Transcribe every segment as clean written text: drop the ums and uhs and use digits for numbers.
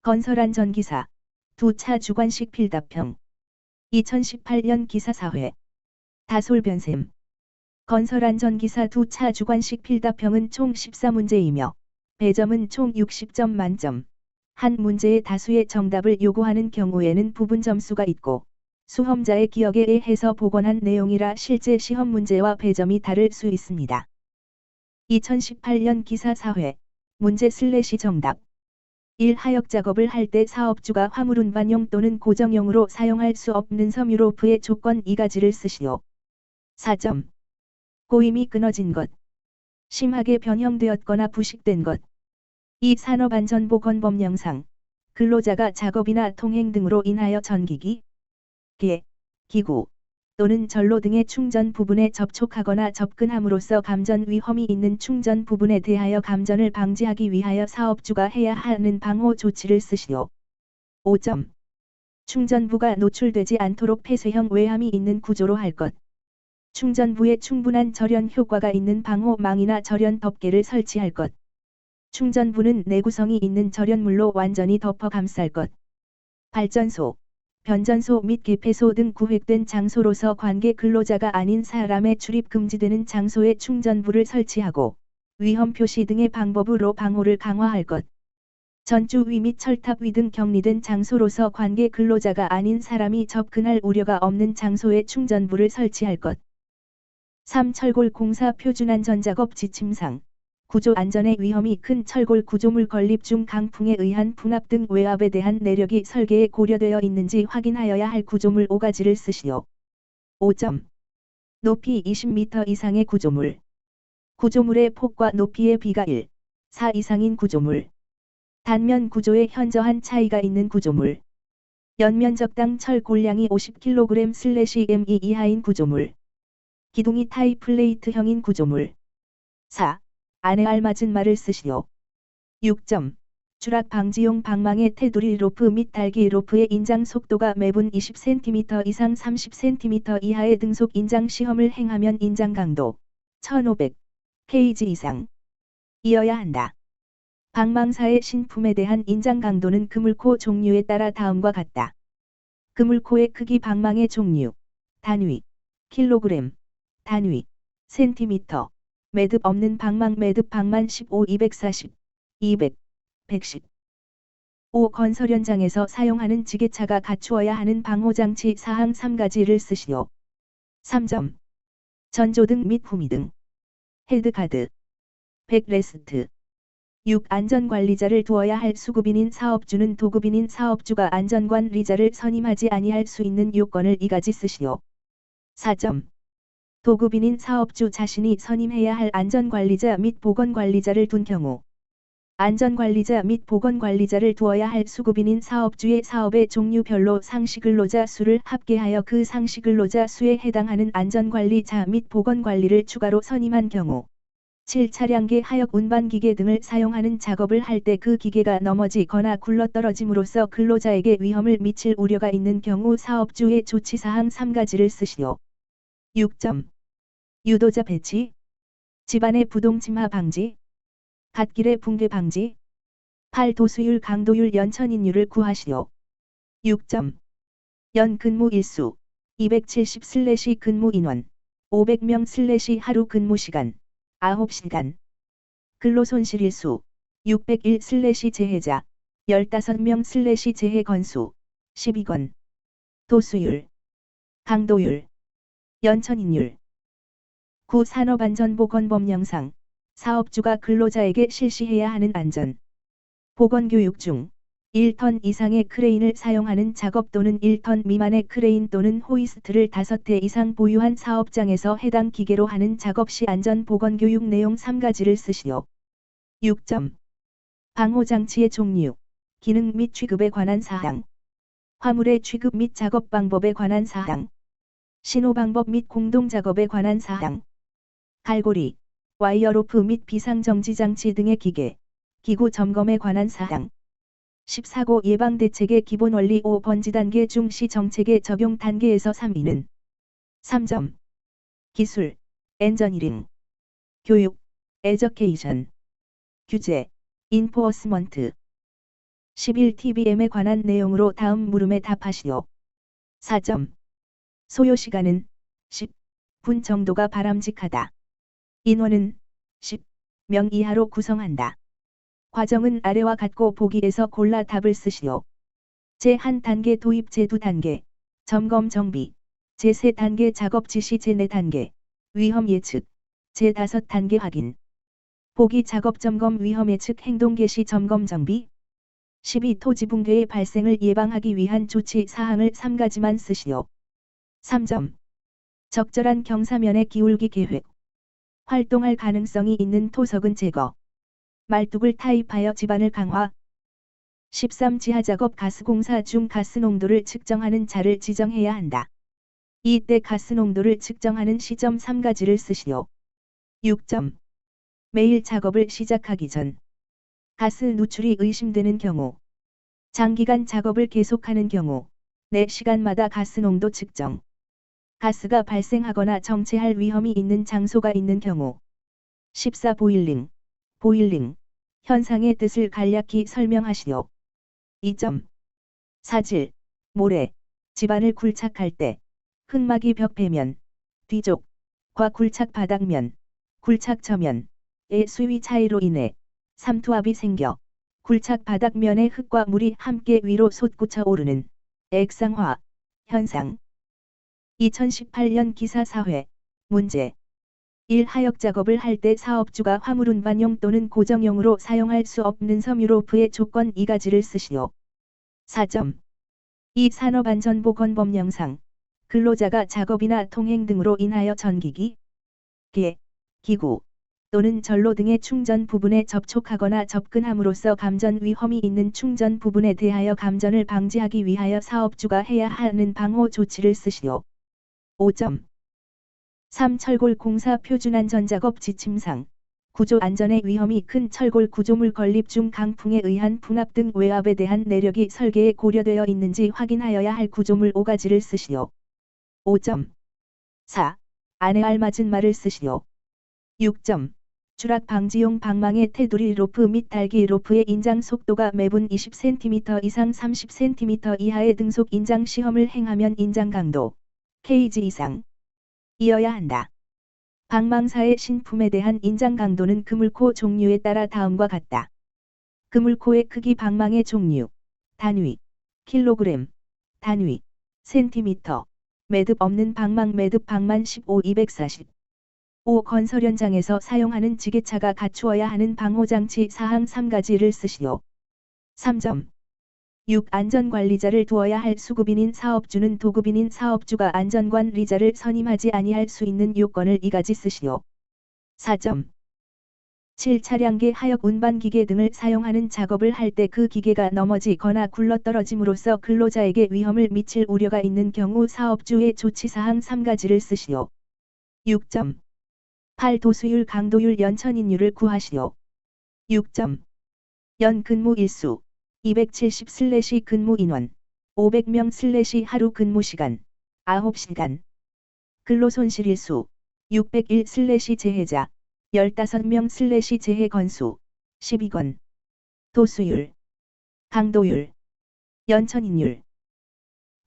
건설안전기사 두 차 주관식 필답형 2018년 기사사회 다솔변셈 건설안전기사 두 차 주관식 필답형은 총 14문제이며 배점은 총 60점 만점. 한 문제의 다수의 정답을 요구하는 경우에는 부분 점수가 있고 수험자의 기억에 의해서 복원한 내용이라 실제 시험 문제와 배점이 다를 수 있습니다. 2018년 기사사회 문제 / 정답 1. 하역 작업을 할 때 사업주가 화물 운반용 또는 고정용으로 사용할 수 없는 섬유로프의 조건 2가지를 쓰시오. 4점. 고임이 끊어진 것. 심하게 변형되었거나 부식된 것. 2. 산업안전보건법령상 근로자가 작업이나 통행 등으로 인하여 전기기, 기구 또는 전로 등의 충전 부분에 접촉하거나 접근함으로써 감전 위험이 있는 충전 부분에 대하여 감전을 방지하기 위하여 사업주가 해야 하는 방호 조치를 쓰시오. 5점. 충전부가 노출되지 않도록 폐쇄형 외함이 있는 구조로 할 것. 충전부에 충분한 절연 효과가 있는 방호망이나 절연 덮개를 설치할 것. 충전부는 내구성이 있는 절연물로 완전히 덮어 감쌀 것. 발전소, 변전소 및 개폐소 등 구획된 장소로서 관계 근로자가 아닌 사람의 출입 금지되는 장소에 충전부를 설치하고 위험 표시 등의 방법으로 방호를 강화할 것. 전주 위 및 철탑 위 등 격리된 장소로서 관계 근로자가 아닌 사람이 접근할 우려가 없는 장소에 충전부를 설치할 것. 3. 철골 공사 표준안전작업 지침상 구조 안전의 위험이 큰 철골 구조물 건립 중 강풍에 의한 풍압 등 외압에 대한 내력이 설계에 고려되어 있는지 확인하여야 할 구조물 5가지를 쓰시오. 5점. 높이 20m 이상의 구조물. 구조물의 폭과 높이의 비가 1, 4 이상인 구조물. 단면 구조에 현저한 차이가 있는 구조물. 연면적당 철 골량이 50kg/m 이하인 구조물. 기둥이 타이 플레이트형인 구조물. 4. 안에 알맞은 말을 쓰시오. 6점. 추락 방지용 방망의 테두리 로프 및 달기 로프의 인장 속도가 매분 20cm 이상 30cm 이하의 등속 인장 시험을 행하면 인장 강도 1500kg 이상 이어야 한다. 방망사의 신품에 대한 인장 강도는 그물코 종류에 따라 다음과 같다. 그물코의 크기 방망의 종류 단위 킬로그램 단위 센티미터 매듭 없는 방망 매듭 방만 15 240 200 110 5. 건설 현장에서 사용하는 지게차가 갖추어야 하는 방호장치 사항 3가지를 쓰시오. 3점. 전조등 및 후미등 헤드가드 백레스트 6. 안전관리자를 두어야 할 수급인인 사업주는 도급인인 사업주가 안전관리자를 선임하지 아니할 수 있는 요건을 2가지 쓰시오. 4점. 도급인인 사업주 자신이 선임해야 할 안전관리자 및 보건관리자를 둔 경우 안전관리자 및 보건관리자를 두어야 할 수급인인 사업주의 사업의 종류별로 상시근로자 수를 합계하여 그 상시근로자 수에 해당하는 안전관리자 및 보건관리를 추가로 선임한 경우 7. 차량계 하역 운반기계 등을 사용하는 작업을 할 때 그 기계가 넘어지거나 굴러떨어짐으로써 근로자에게 위험을 미칠 우려가 있는 경우 사업주의 조치사항 3가지를 쓰시오. 6점. 유도자 배치 집안의 부동 침하 방지 갓길의 붕괴 방지 8. 도수율 강도율 연천인율을 구하시오. 6점. 연 근무 일수 270/ 근무 인원 500명/ 하루 근무 시간 9시간 근로손실 일수 601/ 재해자 15명/ 재해 건수 12건 도수율 강도율 연천인율 9. 산업안전보건법령상 사업주가 근로자에게 실시해야 하는 안전 보건교육 중 1톤 이상의 크레인을 사용하는 작업 또는 1톤 미만의 크레인 또는 호이스트를 5대 이상 보유한 사업장에서 해당 기계로 하는 작업 시 안전보건교육 내용 3가지를 쓰시오. 6점. 방호장치의 종류, 기능 및 취급에 관한 사항 화물의 취급 및 작업 방법에 관한 사항 신호방법 및 공동작업에 관한 사항 갈고리, 와이어로프 및 비상정지장치 등의 기계, 기구 점검에 관한 사항 14고 예방대책의 기본 원리 5. 번지단계 중 시정책의 적용 단계에서 3위는 3점. 기술, 엔저니링, 교육, 에저케이션, 규제, 인포어스먼트 11tbm에 관한 내용으로 다음 물음에 답하시오. 4점. 소요 시간은 10분 정도가 바람직하다. 인원은 10명 이하로 구성한다. 과정은 아래와 같고 보기에서 골라 답을 쓰시오. 제1단계 도입 제2단계 점검 정비 제3단계 작업 지시 제4단계 위험 예측 제5단계 확인 보기 작업 점검 위험 예측 행동 개시 점검 정비 12 토지 붕괴의 발생을 예방하기 위한 조치 사항을 3가지만 쓰시오. 3점. 적절한 경사면의 기울기 계획 활동할 가능성이 있는 토석은 제거 말뚝을 타입하여 지반을 강화 13 지하작업 가스공사 중 가스 농도를 측정하는 자를 지정해야 한다. 이때 가스 농도를 측정하는 시점 3가지를 쓰시오. 6점. 매일 작업을 시작하기 전 가스 누출이 의심되는 경우 장기간 작업을 계속하는 경우 4시간마다 가스 농도 측정 가스가 발생하거나 정체할 위험이 있는 장소가 있는 경우 14 보일링 현상의 뜻을 간략히 설명하시오. 2점. 사질, 모래, 지반을 굴착할 때 흙막이 벽 배면, 뒤쪽과 굴착 바닥면, 굴착 저면의 수위 차이로 인해 삼투압이 생겨 굴착 바닥면의 흙과 물이 함께 위로 솟구쳐 오르는 액상화 현상. 2018년 기사 4회 문제 1. 하역 작업을 할 때 사업주가 화물 운반용 또는 고정용으로 사용할 수 없는 섬유로프의 조건 2가지를 쓰시오. 4점. 2. 산업안전보건법 영상 근로자가 작업이나 통행 등으로 인하여 전기기, 기구 또는 전로 등의 충전 부분에 접촉하거나 접근함으로써 감전 위험이 있는 충전 부분에 대하여 감전을 방지하기 위하여 사업주가 해야 하는 방호 조치를 쓰시오. 5점. 3. 철골 공사 표준안전작업 지침상 구조 안전의 위험이 큰 철골 구조물 건립 중 강풍에 의한 풍압 등 외압에 대한 내력이 설계에 고려되어 있는지 확인하여야 할 구조물 5가지를 쓰시오. 5점. 4. 안에 알맞은 말을 쓰시오. 6점. 추락 방지용 방망의 테두리 로프 및 달기 로프의 인장 속도가 매분 20cm 이상 30cm 이하의 등속 인장 시험을 행하면 인장 강도 kg 이상 이어야 한다. 방망사의 신품에 대한 인장 강도는 그물코 종류에 따라 다음과 같다. 그물코의 크기 방망의 종류 단위 킬로그램 단위 센티미터 매듭 없는 방망 매듭 방만 15 240 5. 건설 현장에서 사용하는 지게차가 갖추어야 하는 방호장치 사항 3가지를 쓰시오. 3점. 6. 안전관리자를 두어야 할 수급인인 사업주는 도급인인 사업주가 안전관리자를 선임하지 아니할 수 있는 요건을 2가지 쓰시오. 4점. 7. 차량계 하역 운반기계 등을 사용하는 작업을 할 때 그 기계가 넘어지거나 굴러떨어짐으로써 근로자에게 위험을 미칠 우려가 있는 경우 사업주의 조치사항 3가지를 쓰시오. 6점. 8. 도수율 강도율 연천인율을 구하시오. 6점. 연 근무 일수 270/ 근무 인원 500명/ 하루 근무 시간 9시간 근로손실 일수 601/ 재해자 15명/ 재해 건수 12건 도수율 강도율 연천인율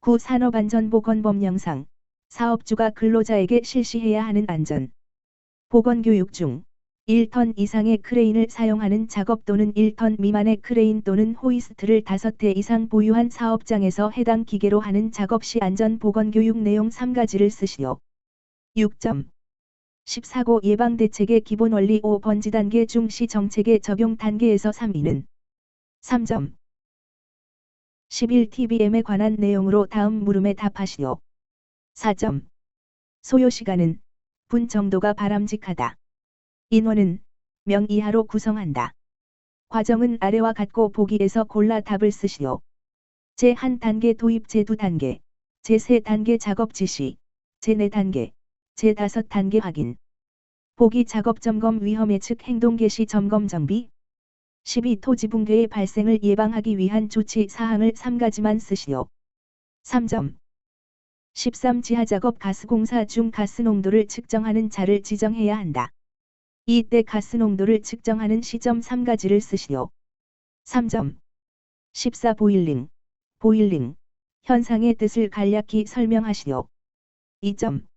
9. 산업안전보건법 영상 사업주가 근로자에게 실시해야 하는 안전 보건교육 중 1톤 이상의 크레인을 사용하는 작업 또는 1톤 미만의 크레인 또는 호이스트를 5대 이상 보유한 사업장에서 해당 기계로 하는 작업 시 안전보건교육 내용 3가지를 쓰시오. 6점. 14고 예방대책의 기본 원리 5 번지단계 중 시 정책의 적용 단계에서 3위는 3점. 11tbm에 관한 내용으로 다음 물음에 답하시오. 4점. 소요시간은 분 정도가 바람직하다. 인원은 명 이하로 구성한다. 과정은 아래와 같고 보기에서 골라 답을 쓰시오. 제1단계 도입 제2단계, 제3단계 작업 지시, 제4단계, 제5단계 확인. 보기 작업 점검 위험 예측 행동 개시 점검 정비. 12 토지 붕괴의 발생을 예방하기 위한 조치 사항을 3가지만 쓰시오. 3점. 13 지하작업 가스공사 중 가스 농도를 측정하는 자를 지정해야 한다. 이때 가스 농도를 측정하는 시점 3가지를 쓰시오. 3점. 14 보일링. 보일링. 현상의 뜻을 간략히 설명하시오. 2점.